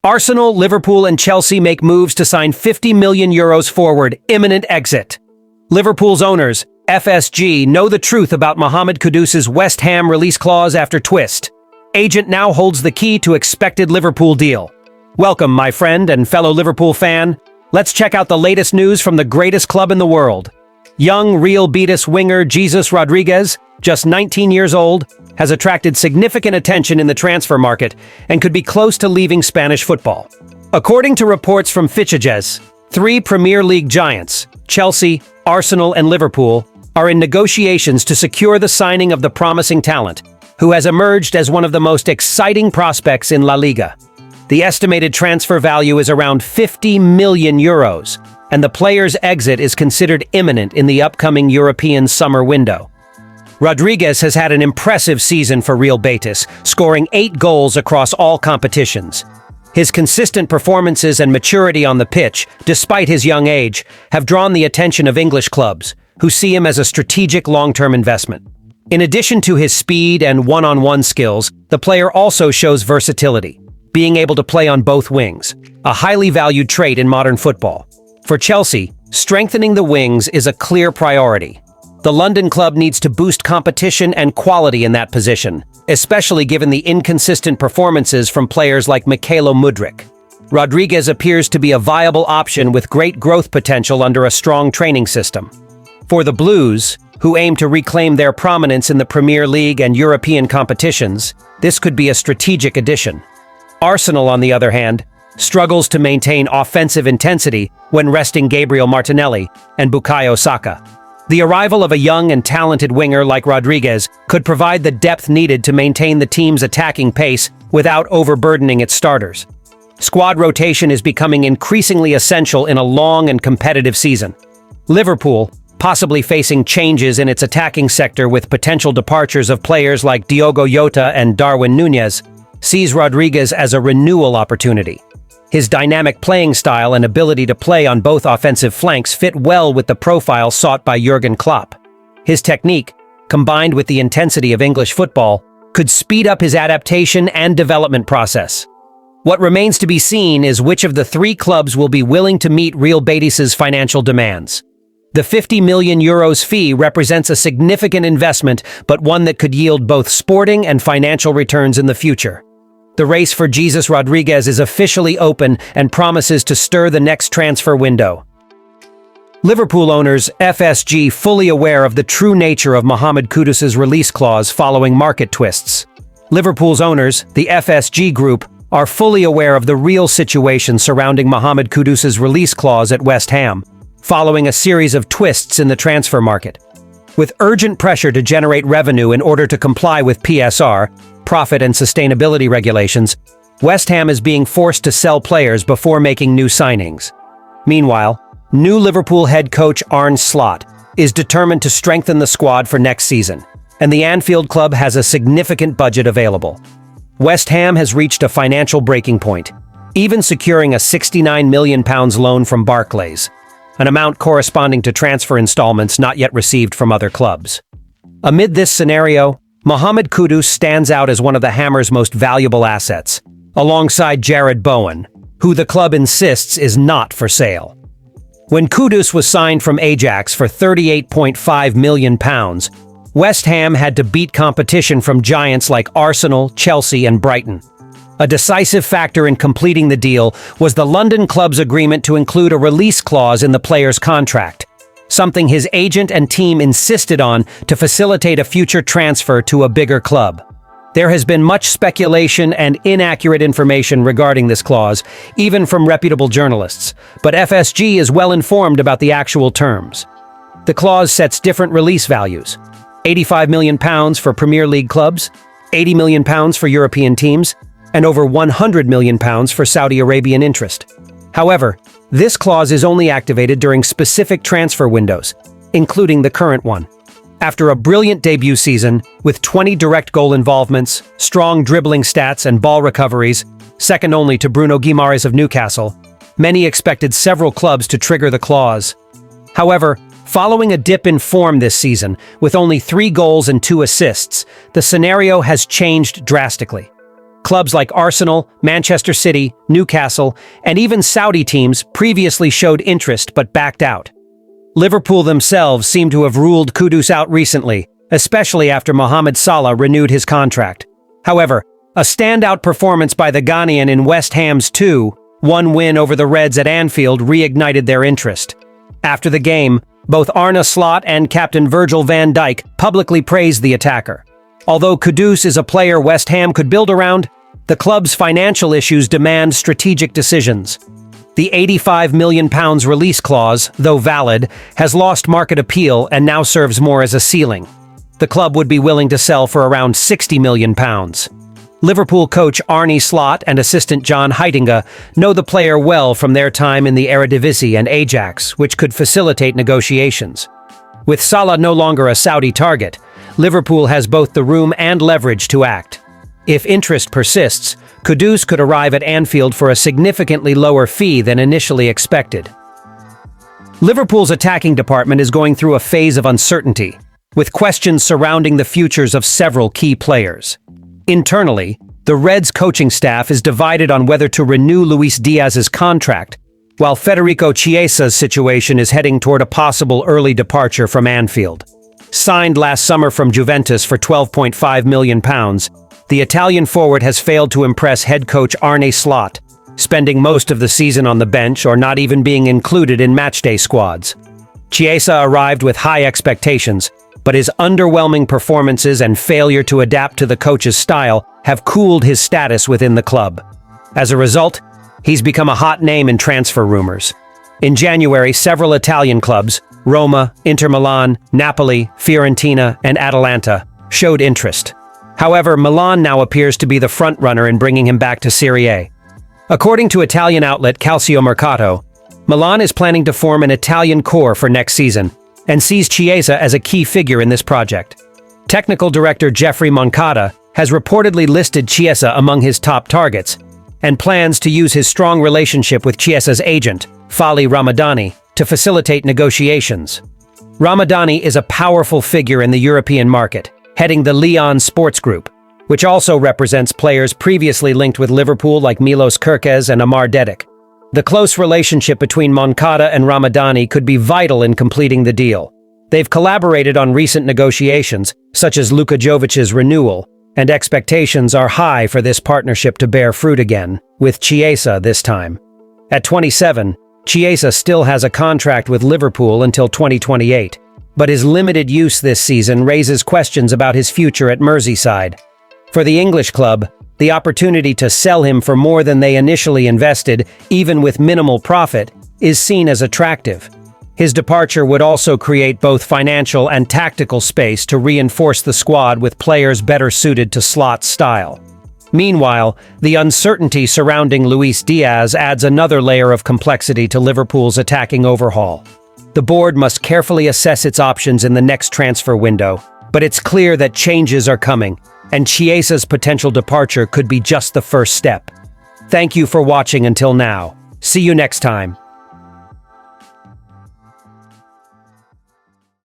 Arsenal, Liverpool and Chelsea make moves to sign €50 million forward, imminent exit. Liverpool's owners, FSG, know the truth about Mohamed Kudus's West Ham release clause after twist. Agent now holds the key to expected Liverpool deal. Welcome, my friend and fellow Liverpool fan. Let's check out the latest news from the greatest club in the world. Young Real Betis winger Jesus Rodriguez, just 19 years old, has attracted significant attention in the transfer market and could be close to leaving Spanish football. According to reports from Fichajes, three Premier League giants, Chelsea, Arsenal and Liverpool, are in negotiations to secure the signing of the promising talent, who has emerged as one of the most exciting prospects in La Liga. The estimated transfer value is around €50 million, and the player's exit is considered imminent in the upcoming European summer window. Rodriguez has had an impressive season for Real Betis, scoring 8 goals across all competitions. His consistent performances and maturity on the pitch, despite his young age, have drawn the attention of English clubs, who see him as a strategic long-term investment. In addition to his speed and one-on-one skills, the player also shows versatility, being able to play on both wings, a highly valued trait in modern football. For Chelsea, strengthening the wings is a clear priority. The London club needs to boost competition and quality in that position, especially given the inconsistent performances from players like Mykhailo Mudryk. Rodriguez appears to be a viable option with great growth potential under a strong training system. For the Blues, who aim to reclaim their prominence in the Premier League and European competitions, this could be a strategic addition. Arsenal, on the other hand, struggles to maintain offensive intensity when resting Gabriel Martinelli and Bukayo Saka. The arrival of a young and talented winger like Rodriguez could provide the depth needed to maintain the team's attacking pace without overburdening its starters. Squad rotation is becoming increasingly essential in a long and competitive season. Liverpool, possibly facing changes in its attacking sector with potential departures of players like Diogo Jota and Darwin Núñez, sees Rodriguez as a renewal opportunity. His dynamic playing style and ability to play on both offensive flanks fit well with the profile sought by Jurgen Klopp. His technique, combined with the intensity of English football, could speed up his adaptation and development process. What remains to be seen is which of the three clubs will be willing to meet Real Betis's financial demands. The €50 million fee represents a significant investment, but one that could yield both sporting and financial returns in the future. The race for Jesus Rodriguez is officially open and promises to stir the next transfer window. Liverpool owners FSG fully aware of the true nature of Mohamed Kudus's release clause following market twists. Liverpool's owners, the FSG Group, are fully aware of the real situation surrounding Mohamed Kudus's release clause at West Ham, following a series of twists in the transfer market. With urgent pressure to generate revenue in order to comply with PSR, profit and sustainability regulations, West Ham is being forced to sell players before making new signings. Meanwhile, new Liverpool head coach Arne Slot is determined to strengthen the squad for next season, and the Anfield club has a significant budget available. West Ham has reached a financial breaking point, even securing a £69 million loan from Barclays, an amount corresponding to transfer installments not yet received from other clubs. Amid this scenario, Mohamed Kudus stands out as one of the Hammers' most valuable assets, alongside Jared Bowen, who the club insists is not for sale. When Kudus was signed from Ajax for £38.5 million, West Ham had to beat competition from giants like Arsenal, Chelsea and Brighton. A decisive factor in completing the deal was the London club's agreement to include a release clause in the player's contract, something his agent and team insisted on to facilitate a future transfer to a bigger club. There has been much speculation and inaccurate information regarding this clause, even from reputable journalists, but FSG is well informed about the actual terms. The clause sets different release values: £85 million for Premier League clubs, £80 million for European teams, and over £100 million for Saudi Arabian interest. However, this clause is only activated during specific transfer windows, including the current one. After a brilliant debut season, with 20 direct goal involvements, strong dribbling stats and ball recoveries, second only to Bruno Guimaraes of Newcastle, many expected several clubs to trigger the clause. However, following a dip in form this season, with only 3 goals and 2 assists, the scenario has changed drastically. Clubs like Arsenal, Manchester City, Newcastle, and even Saudi teams previously showed interest but backed out. Liverpool themselves seem to have ruled Kudus out recently, especially after Mohamed Salah renewed his contract. However, a standout performance by the Ghanaian in West Ham's 2-1 win over the Reds at Anfield reignited their interest. After the game, both Arne Slot and captain Virgil van Dijk publicly praised the attacker. Although Kudus is a player West Ham could build around, the club's financial issues demand strategic decisions. The £85 million release clause, though valid, has lost market appeal and now serves more as a ceiling. The club would be willing to sell for around £60 million. Liverpool coach Arne Slot and assistant John Heitinga know the player well from their time in the Eredivisie and Ajax, which could facilitate negotiations. With Salah no longer a Saudi target, Liverpool has both the room and leverage to act. If interest persists, Kudus could arrive at Anfield for a significantly lower fee than initially expected. Liverpool's attacking department is going through a phase of uncertainty, with questions surrounding the futures of several key players. Internally, the Reds' coaching staff is divided on whether to renew Luis Diaz's contract, while Federico Chiesa's situation is heading toward a possible early departure from Anfield. Signed last summer from Juventus for £12.5 million, the Italian forward has failed to impress head coach Arne Slot, spending most of the season on the bench or not even being included in matchday squads. Chiesa arrived with high expectations, but his underwhelming performances and failure to adapt to the coach's style have cooled his status within the club. As a result, he's become a hot name in transfer rumors. In January, several Italian clubs, Roma, Inter Milan, Napoli, Fiorentina, and Atalanta, showed interest. However, Milan now appears to be the front-runner in bringing him back to Serie A. According to Italian outlet Calciomercato, Milan is planning to form an Italian core for next season, and sees Chiesa as a key figure in this project. Technical director Jeffrey Moncada has reportedly listed Chiesa among his top targets, and plans to use his strong relationship with Chiesa's agent, Fali Ramadani, to facilitate negotiations. Ramadani is a powerful figure in the European market, heading the Lyon Sports Group, which also represents players previously linked with Liverpool like Milos Kerkez and Amar Dedic. The close relationship between Moncada and Ramadani could be vital in completing the deal. They've collaborated on recent negotiations, such as Luka Jovic's renewal, and expectations are high for this partnership to bear fruit again, with Chiesa this time. At 27, Chiesa still has a contract with Liverpool until 2028, but his limited use this season raises questions about his future at Merseyside. For the English club, the opportunity to sell him for more than they initially invested, even with minimal profit, is seen as attractive. His departure would also create both financial and tactical space to reinforce the squad with players better suited to Slot's style. Meanwhile, the uncertainty surrounding Luis Diaz adds another layer of complexity to Liverpool's attacking overhaul. The board must carefully assess its options in the next transfer window, but it's clear that changes are coming, and Chiesa's potential departure could be just the first step. Thank you for watching until now. See you next time.